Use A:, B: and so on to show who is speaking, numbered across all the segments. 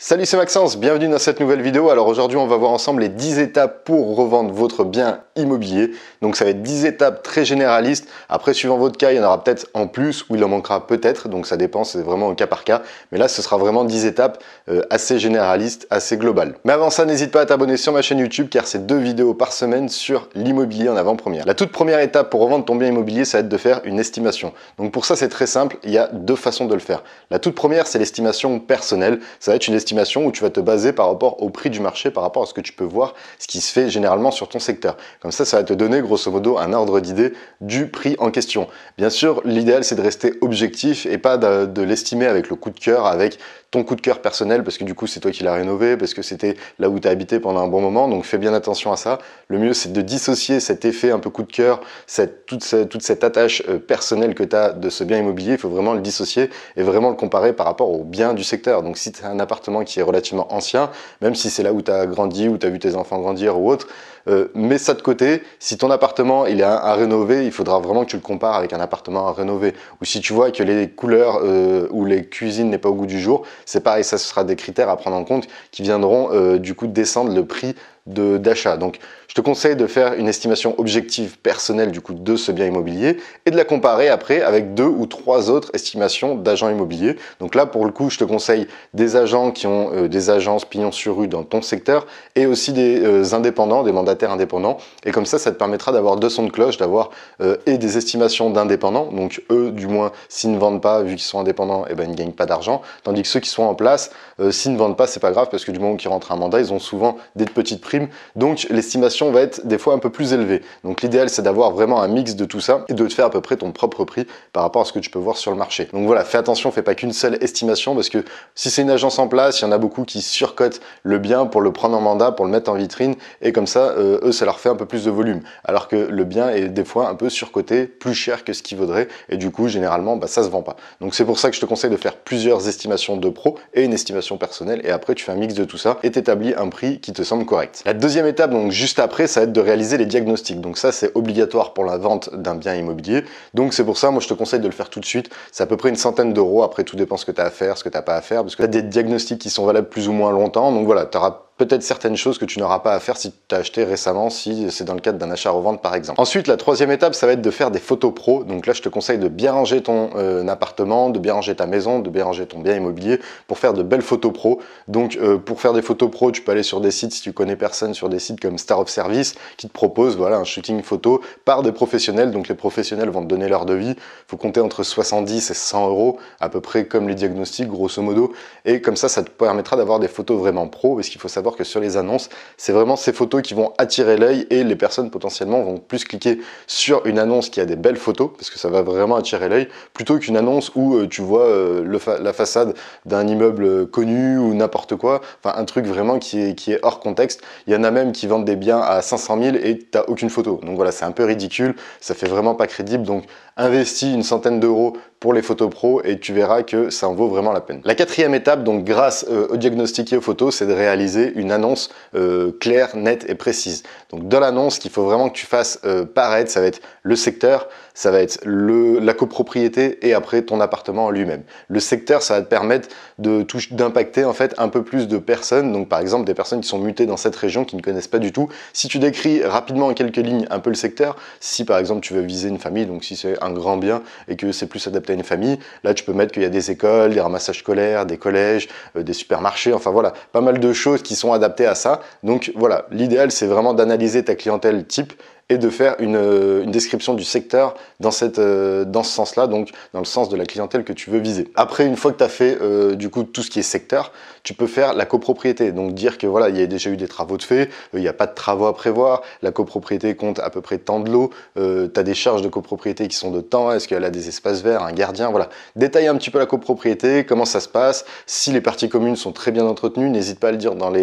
A: Salut, c'est Maxence, bienvenue dans cette nouvelle vidéo. Alors aujourd'hui on va voir ensemble les 10 étapes pour revendre votre bien immobilier. Donc ça va être 10 étapes très généralistes. Après suivant votre cas, il y en aura peut-être en plus ou il en manquera peut-être. Donc ça dépend, c'est vraiment au cas par cas. Mais là ce sera vraiment 10 étapes assez généralistes, assez globales. Mais avant ça, n'hésite pas à t'abonner sur ma chaîne YouTube car c'est 2 vidéos par semaine sur l'immobilier en avant-première. La toute première étape pour revendre ton bien immobilier, ça va être de faire une estimation. Donc pour ça c'est très simple, il y a deux façons de le faire. La toute première, c'est l'estimation personnelle. Ça va être une estimation où tu vas te baser par rapport au prix du marché, par rapport à ce que tu peux voir, ce qui se fait généralement sur ton secteur. Comme ça va te donner grosso modo un ordre d'idée du prix en question. Bien sûr, l'idéal c'est de rester objectif et pas de l'estimer avec le coup de cœur, avec ton coup de cœur personnel, parce que du coup c'est toi qui l'as rénové, parce que c'était là où tu as habité pendant un bon moment, donc fais bien attention à ça. Le mieux c'est de dissocier cet effet un peu coup de cœur, toute cette attache personnelle que tu as de ce bien immobilier, il faut vraiment le dissocier et vraiment le comparer par rapport au bien du secteur. Donc si tu as un appartement qui est relativement ancien, même si c'est là où tu as grandi, où tu as vu tes enfants grandir ou autre, mets ça de côté. Si ton appartement il est à rénover, il faudra vraiment que tu le compares avec un appartement à rénover. Ou si tu vois que les couleurs ou les cuisines n'est pas au goût du jour, c'est pareil, ça ce sera des critères à prendre en compte qui viendront du coup descendre le prix d'achat. Donc je te conseille de faire une estimation objective personnelle du coup de ce bien immobilier et de la comparer après avec 2 ou 3 autres estimations d'agents immobiliers. Donc là pour le coup je te conseille des agents qui ont des agences pignon sur rue dans ton secteur et aussi des indépendants, des mandataires indépendants, et comme ça te permettra d'avoir deux sons de cloche, d'avoir et des estimations d'indépendants, donc eux du moins s'ils ne vendent pas, vu qu'ils sont indépendants, et ben, ils ne gagnent pas d'argent, tandis que ceux qui sont en place, s'ils ne vendent pas, c'est pas grave parce que du moment qu'ils rentrent un mandat, ils ont souvent des petites primes, donc l'estimation va être des fois un peu plus élevée. Donc l'idéal c'est d'avoir vraiment un mix de tout ça et de te faire à peu près ton propre prix par rapport à ce que tu peux voir sur le marché. Donc voilà, fais attention, fais pas qu'une seule estimation parce que si c'est une agence en place, il y en a beaucoup qui surcotent le bien pour le prendre en mandat, pour le mettre en vitrine et comme ça, eux ça leur fait un peu plus de volume. Alors que le bien est des fois un peu surcoté, plus cher que ce qu'il vaudrait et du coup généralement ça se vend pas. Donc c'est pour ça que je te conseille de faire plusieurs estimations de pro et une estimation personnelle et après tu fais un mix de tout ça et t'établis un prix qui te semble correct. La deuxième étape, donc juste après, ça va être de réaliser les diagnostics. Donc ça, c'est obligatoire pour la vente d'un bien immobilier. Donc c'est pour ça, moi je te conseille de le faire tout de suite. C'est à peu près une centaine d'euros. Après, tout dépend ce que tu as à faire, ce que tu n'as pas à faire, parce que tu as des diagnostics qui sont valables plus ou moins longtemps. Donc voilà, tu auras peut-être certaines choses que tu n'auras pas à faire si tu as acheté récemment, si c'est dans le cadre d'un achat-revente par exemple. Ensuite, la troisième étape, ça va être de faire des photos pro. Donc là, je te conseille de bien ranger ton appartement, de bien ranger ta maison, de bien ranger ton bien immobilier pour faire de belles photos pro. Donc pour faire des photos pro, tu peux aller sur des sites, si tu connais personne, sur des sites comme Star of Service qui te proposent voilà, un shooting photo par des professionnels. Donc les professionnels vont te donner leur devis. Il faut compter entre 70 et 100 euros, à peu près comme les diagnostics, grosso modo. Et comme ça te permettra d'avoir des photos vraiment pro, parce qu'il faut savoir que sur les annonces, c'est vraiment ces photos qui vont attirer l'œil et les personnes potentiellement vont plus cliquer sur une annonce qui a des belles photos, parce que ça va vraiment attirer l'œil, plutôt qu'une annonce où tu vois la façade d'un immeuble connu ou n'importe quoi, enfin un truc vraiment qui est hors contexte. Il y en a même qui vendent des biens à 500 000 et tu n'as aucune photo. Donc voilà, c'est un peu ridicule, ça fait vraiment pas crédible. Donc investis une centaine d'euros pour les photos pro et tu verras que ça en vaut vraiment la peine. La quatrième étape, donc grâce au diagnostic et aux photos, c'est de réaliser une annonce claire, nette et précise. Donc dans l'annonce, qu'il faut vraiment que tu fasses paraître, ça va être le secteur, ça va être la copropriété et après ton appartement en lui-même. Le secteur, ça va te permettre d'impacter en fait un peu plus de personnes, donc par exemple des personnes qui sont mutées dans cette région qui ne connaissent pas du tout. Si tu décris rapidement en quelques lignes un peu le secteur, si par exemple tu veux viser une famille, donc si c'est un grand bien et que c'est plus adapté à une famille, là tu peux mettre qu'il y a des écoles, des ramassages scolaires, des collèges, des supermarchés, enfin voilà, pas mal de choses qui sont adaptées à ça. Donc voilà, l'idéal c'est vraiment d'analyser ta clientèle type et de faire une description du secteur dans ce sens-là, donc dans le sens de la clientèle que tu veux viser. Après, une fois que tu as fait du coup tout ce qui est secteur, tu peux faire la copropriété, donc dire que voilà, il y a déjà eu des travaux de fait, il n'y a pas de travaux à prévoir, la copropriété compte à peu près tant de lots, tu as des charges de copropriété qui sont de temps, est-ce qu'elle a des espaces verts, un gardien, voilà. Détaille un petit peu la copropriété, comment ça se passe, si les parties communes sont très bien entretenues, n'hésite pas à le dire dans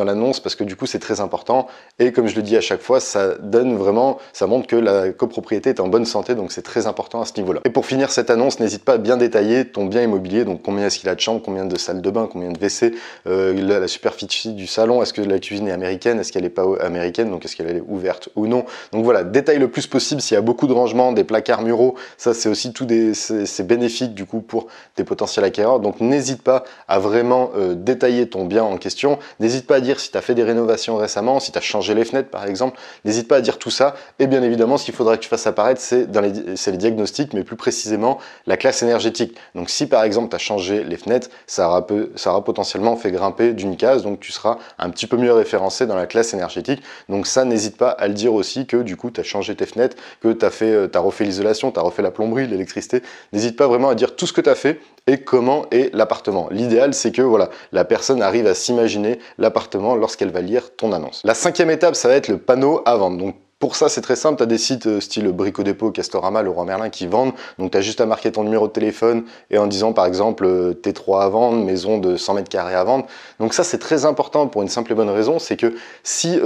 A: l'annonce parce que du coup c'est très important et comme je le dis à chaque fois, ça donne vraiment, ça montre que la copropriété est en bonne santé, donc c'est très important à ce niveau-là. Et pour finir cette annonce, n'hésite pas à bien détailler ton bien immobilier, donc combien est-ce qu'il a de chambres, combien de salles de bain, combien de WC, la superficie du salon, est-ce que la cuisine est américaine, est-ce qu'elle n'est pas américaine, donc est-ce qu'elle est ouverte ou non. Donc voilà, détaille le plus possible. S'il y a beaucoup de rangements, des placards muraux, ça c'est aussi c'est bénéfique du coup pour tes potentiels acquéreurs. Donc n'hésite pas à vraiment détailler ton bien en question. N'hésite pas à dire si tu as fait des rénovations récemment, si tu as changé les fenêtres par exemple. N'hésite pas à dire tout ça. Et bien évidemment, ce qu'il faudra que tu fasses apparaître, c'est les diagnostics, mais plus précisément la classe énergétique. Donc si par exemple tu as changé les fenêtres, ça aura potentiellement fait grimper d'une case, donc tu seras un petit peu mieux référencé dans la classe énergétique. Donc ça, n'hésite pas à le dire aussi, que du coup tu as changé tes fenêtres, que tu as refait l'isolation, tu as refait la plomberie, l'électricité. N'hésite pas vraiment à dire tout ce que tu as fait et comment est l'appartement. L'idéal, c'est que voilà, la personne arrive à s'imaginer l'appartement lorsqu'elle va lire ton annonce. La cinquième étape, ça va être le panneau à vendre. Donc pour ça, c'est très simple, tu as des sites style Brico Dépôt, Castorama, Leroy Merlin qui vendent, donc tu as juste à marquer ton numéro de téléphone et en disant par exemple T3 à vendre, maison de 100 mètres carrés à vendre. Donc ça, c'est très important pour une simple et bonne raison, c'est que si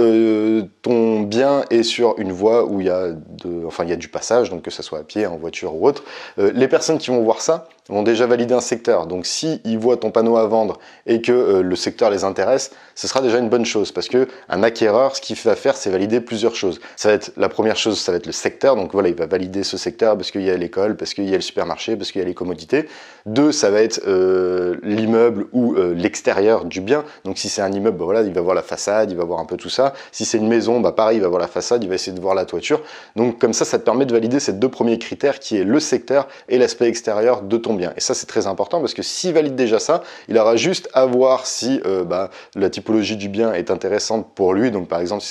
A: ton bien est sur une voie où il y a du passage, donc que ce soit à pied, en voiture ou autre, les personnes qui vont voir ça vont déjà valider un secteur. Donc si ils voient ton panneau à vendre et que le secteur les intéresse, ce sera déjà une bonne chose, parce que un acquéreur, ce qu'il va faire, c'est valider plusieurs choses. Ça va être la première chose, ça va être le secteur. Donc voilà, il va valider ce secteur parce qu'il y a l'école, parce qu'il y a le supermarché, parce qu'il y a les commodités. Deux, ça va être l'immeuble ou l'extérieur du bien. Donc si c'est un immeuble, bah voilà, il va voir la façade, il va voir un peu tout ça. Si c'est une maison, bah pareil, il va voir la façade, il va essayer de voir la toiture. Donc comme ça te permet de valider ces deux premiers critères, qui est le secteur et l'aspect extérieur de ton bien. Et ça, c'est très important, parce que s'il valide déjà ça, il aura juste à voir si la typologie du bien est intéressante pour lui. Donc par exemple,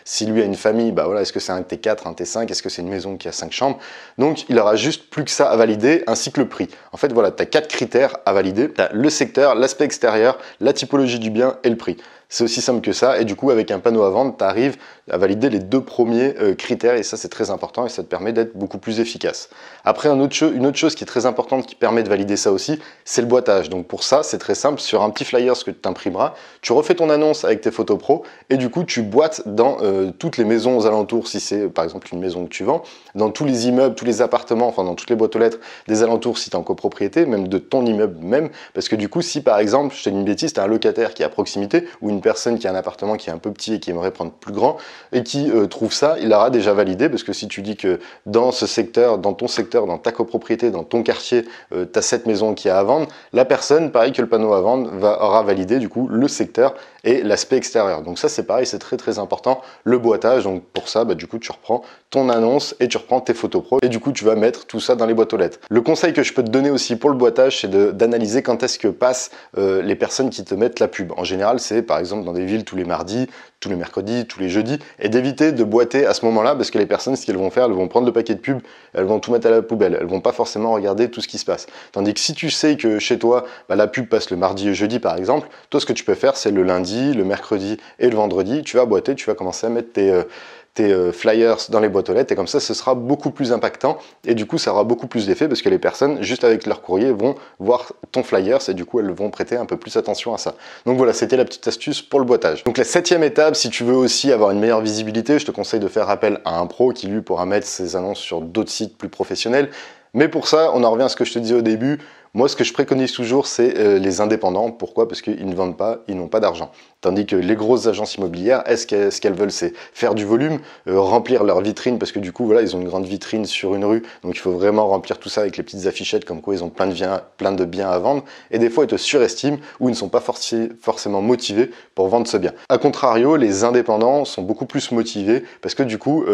A: si lui a une famille, bah voilà, est-ce que c'est un T4, un T5, est-ce que c'est une maison qui a 5 chambres? Donc il aura juste plus que ça à valider, ainsi que le prix. En fait, voilà, tu as 4 critères à valider. Tu as le secteur, l'aspect extérieur, la typologie du bien et le prix. C'est aussi simple que ça, et du coup avec un panneau à vendre, tu arrives à valider les deux premiers critères, et ça c'est très important, et ça te permet d'être beaucoup plus efficace. Après, une autre chose qui est très importante, qui permet de valider ça aussi, c'est le boitage. Donc pour ça, c'est très simple, sur un petit flyer que tu imprimeras, tu refais ton annonce avec tes photos pro, et du coup tu boites dans toutes les maisons aux alentours, si c'est par exemple une maison que tu vends, dans tous les immeubles, tous les appartements, enfin dans toutes les boîtes aux lettres des alentours si tu es en copropriété, même de ton immeuble même, parce que du coup si par exemple, je te dis une bêtise, tu as un locataire qui est à proximité, ou une personne qui a un appartement qui est un peu petit et qui aimerait prendre plus grand, et qui trouve ça, il l'aura déjà validé, parce que si tu dis que dans ce secteur, dans ton secteur, dans ta copropriété, dans ton quartier, tu as cette maison qui a à vendre, la personne, pareil que le panneau à vendre, aura validé du coup le secteur et l'aspect extérieur. Donc ça c'est pareil, c'est très très important, le boitage. Donc pour ça, du coup tu reprends ton annonce et tu reprends tes photos pro, et du coup tu vas mettre tout ça dans les boîtes aux lettres. Le conseil que je peux te donner aussi pour le boitage, c'est d'analyser quand est-ce que passent les personnes qui te mettent la pub. En général, c'est par exemple dans des villes tous les mardis, tous les mercredis, tous les jeudis, et d'éviter de boiter à ce moment-là, parce que les personnes, ce qu'elles vont faire, elles vont prendre le paquet de pub, elles vont tout mettre à la poubelle, elles vont pas forcément regarder tout ce qui se passe. Tandis que si tu sais que chez toi, la pub passe le mardi et jeudi par exemple, toi ce que tu peux faire, c'est le lundi, le mercredi et le vendredi, tu vas boiter, tu vas commencer à mettre tes flyers dans les boîtes aux lettres, et comme ça ce sera beaucoup plus impactant, et du coup ça aura beaucoup plus d'effet, parce que les personnes juste avec leur courrier vont voir ton flyers, et du coup elles vont prêter un peu plus attention à ça. Donc voilà, c'était la petite astuce pour le boitage. Donc la 7e étape, si tu veux aussi avoir une meilleure visibilité, je te conseille de faire appel à un pro qui lui pourra mettre ses annonces sur d'autres sites plus professionnels. Mais pour ça, on en revient à ce que je te disais au début. Moi, ce que je préconise toujours, c'est les indépendants. Pourquoi? Parce qu'ils ne vendent pas, ils n'ont pas d'argent. Tandis que les grosses agences immobilières, ce qu'elles veulent, c'est faire du volume, remplir leur vitrine, parce que du coup, voilà, ils ont une grande vitrine sur une rue, donc il faut vraiment remplir tout ça avec les petites affichettes, comme quoi ils ont plein de biens à vendre, et des fois, ils te surestiment, ou ils ne sont pas forcément motivés pour vendre ce bien. A contrario, les indépendants sont beaucoup plus motivés, parce que du coup,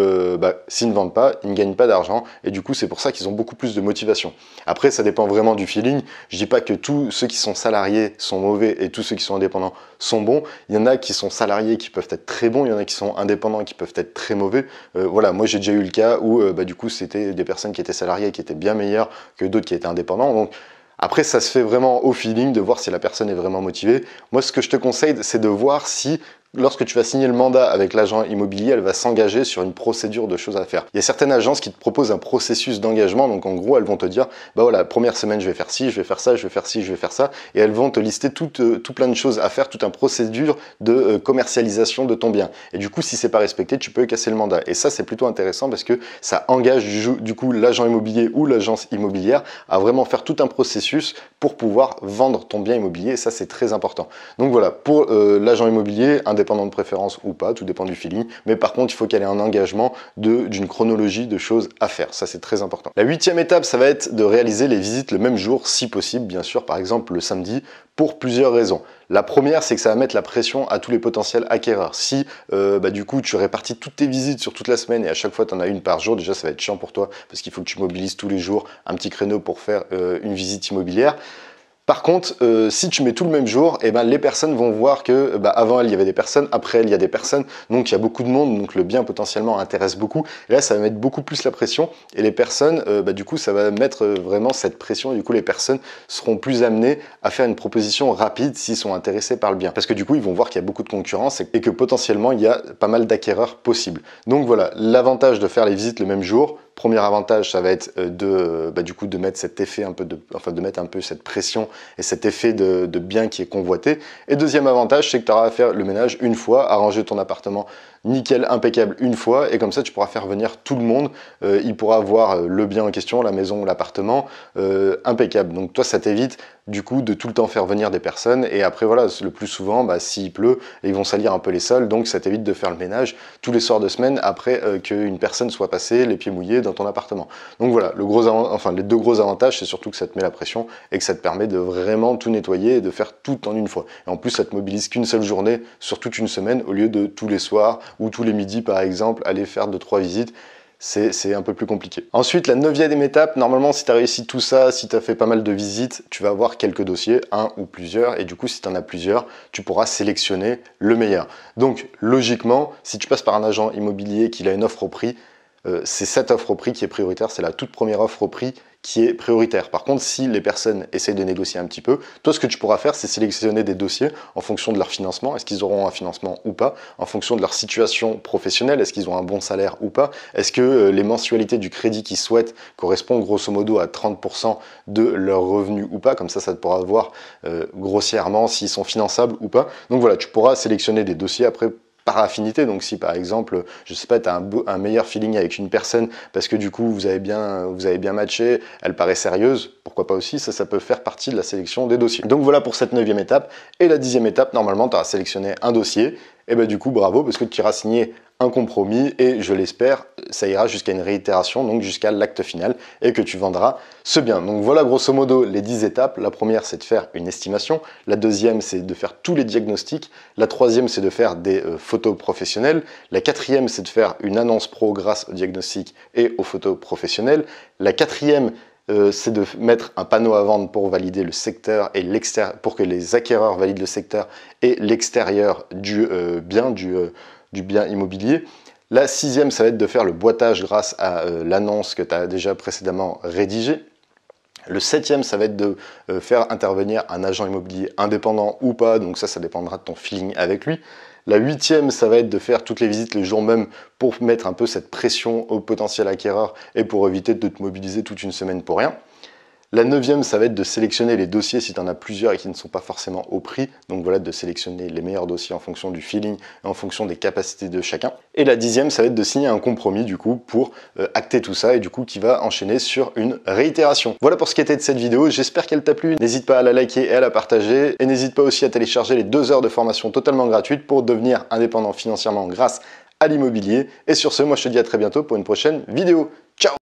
A: s'ils ne vendent pas, ils ne gagnent pas d'argent, et du coup, c'est pour ça qu'ils ont beaucoup plus de motivation. Après, ça dépend vraiment du feeling. Je dis pas que tous ceux qui sont salariés sont mauvais et tous ceux qui sont indépendants sont bons. Il y en a qui sont salariés qui peuvent être très bons, il y en a qui sont indépendants qui peuvent être très mauvais. Voilà, moi j'ai déjà eu le cas où du coup c'était des personnes qui étaient salariées qui étaient bien meilleures que d'autres qui étaient indépendants. Donc après, ça se fait vraiment au feeling de voir si la personne est vraiment motivée. Moi, ce que je te conseille, c'est de voir si lorsque tu vas signer le mandat avec l'agent immobilier, elle va s'engager sur une procédure de choses à faire. Il y a certaines agences qui te proposent un processus d'engagement, donc en gros, elles vont te dire, bah voilà, première semaine, je vais faire ci, je vais faire ça, je vais faire ci, je vais faire ça, et elles vont te lister tout plein de choses à faire, toute une procédure de commercialisation de ton bien. Et du coup, si c'est pas respecté, tu peux casser le mandat. Et ça, c'est plutôt intéressant parce que ça engage du coup l'agent immobilier ou l'agence immobilière à vraiment faire tout un processus pour pouvoir vendre ton bien immobilier. Et ça, c'est très important. Donc voilà, pour l'agent immobilier, indépendant de préférence ou pas, tout dépend du feeling. Mais par contre, il faut qu'elle ait un engagement d'une chronologie de choses à faire. Ça, c'est très important. La 8e étape, ça va être de réaliser les visites le même jour, si possible, bien sûr, par exemple le samedi, pour plusieurs raisons. La première, c'est que ça va mettre la pression à tous les potentiels acquéreurs. Si du coup tu répartis toutes tes visites sur toute la semaine et à chaque fois tu en as une par jour, déjà ça va être chiant pour toi parce qu'il faut que tu mobilises tous les jours un petit créneau pour faire une visite immobilière. Par contre, si tu mets tout le même jour, eh ben, les personnes vont voir que avant elle, il y avait des personnes, après elle, il y a des personnes, donc il y a beaucoup de monde, donc le bien potentiellement intéresse beaucoup. Et là, ça va mettre beaucoup plus la pression et les personnes, du coup, ça va mettre vraiment cette pression et du coup, les personnes seront plus amenées à faire une proposition rapide s'ils sont intéressés par le bien. Parce que du coup, ils vont voir qu'il y a beaucoup de concurrence et que potentiellement, il y a pas mal d'acquéreurs possibles. Donc voilà, l'avantage de faire les visites le même jour. Premier avantage, ça va être de mettre cet effet de mettre un peu cette pression et cet effet de bien qui est convoité. Et deuxième avantage, c'est que tu auras à faire le ménage une fois, arranger ton appartement nickel, impeccable une fois, et comme ça tu pourras faire venir tout le monde, il pourra voir le bien en question, la maison ou l'appartement, impeccable. Donc toi ça t'évite du coup de tout le temps faire venir des personnes, et après voilà, le plus souvent, s'il pleut, ils vont salir un peu les sols, donc ça t'évite de faire le ménage tous les soirs de semaine après qu'une personne soit passée les pieds mouillés dans ton appartement. Donc voilà, les deux gros avantages, c'est surtout que ça te met la pression et que ça te permet de vraiment tout nettoyer et de faire tout en une fois. Et en plus, ça te mobilise qu'une seule journée sur toute une semaine au lieu de tous les soirs ou tous les midis par exemple, aller faire 2-3 visites. C'est un peu plus compliqué. Ensuite, la 9e étape, normalement, si tu as réussi tout ça, si tu as fait pas mal de visites, tu vas avoir quelques dossiers, un ou plusieurs, et du coup, si tu en as plusieurs, tu pourras sélectionner le meilleur. Donc, logiquement, si tu passes par un agent immobilier qui a une offre au prix, c'est cette offre au prix qui est prioritaire, c'est la toute première offre au prix qui est prioritaire. Par contre, si les personnes essayent de négocier un petit peu, toi ce que tu pourras faire, c'est sélectionner des dossiers en fonction de leur financement, est-ce qu'ils auront un financement ou pas, en fonction de leur situation professionnelle, est-ce qu'ils ont un bon salaire ou pas, est-ce que les mensualités du crédit qu'ils souhaitent correspondent grosso modo à 30% de leurs revenus ou pas, comme ça te pourra voir grossièrement s'ils sont finançables ou pas. Donc voilà, tu pourras sélectionner des dossiers après par affinité. Donc si par exemple, je sais pas, tu as un meilleur feeling avec une personne parce que du coup vous avez bien matché, elle paraît sérieuse, pourquoi pas aussi, ça peut faire partie de la sélection des dossiers. Donc voilà pour cette 9e étape. Et la 10e étape, normalement tu auras sélectionné un dossier, et du coup bravo parce que tu iras signer un compromis et je l'espère, ça ira jusqu'à une réitération, donc jusqu'à l'acte final et que tu vendras ce bien. Donc voilà grosso modo les 10 étapes. La première c'est de faire une estimation, la deuxième c'est de faire tous les diagnostics, la troisième c'est de faire des photos professionnelles, la quatrième c'est de faire une annonce pro grâce au diagnostic et aux photos professionnelles, la quatrième c'est de mettre un panneau à vendre pour valider le secteur et l'extérieur, pour que les acquéreurs valident le secteur et l'extérieur du bien immobilier. La 6e, ça va être de faire le boitage grâce à l'annonce que tu as déjà précédemment rédigée. Le 7e, ça va être de faire intervenir un agent immobilier indépendant ou pas, donc ça dépendra de ton feeling avec lui. La 8e, ça va être de faire toutes les visites le jour même pour mettre un peu cette pression au potentiel acquéreur et pour éviter de te mobiliser toute une semaine pour rien. La 9e, ça va être de sélectionner les dossiers si tu en as plusieurs et qui ne sont pas forcément au prix. Donc voilà, de sélectionner les meilleurs dossiers en fonction du feeling et en fonction des capacités de chacun. Et la 10e, ça va être de signer un compromis du coup pour acter tout ça et du coup qui va enchaîner sur une réitération. Voilà pour ce qui était de cette vidéo, j'espère qu'elle t'a plu. N'hésite pas à la liker et à la partager. Et n'hésite pas aussi à télécharger les 2 heures de formation totalement gratuite pour devenir indépendant financièrement grâce à l'immobilier. Et sur ce, moi je te dis à très bientôt pour une prochaine vidéo.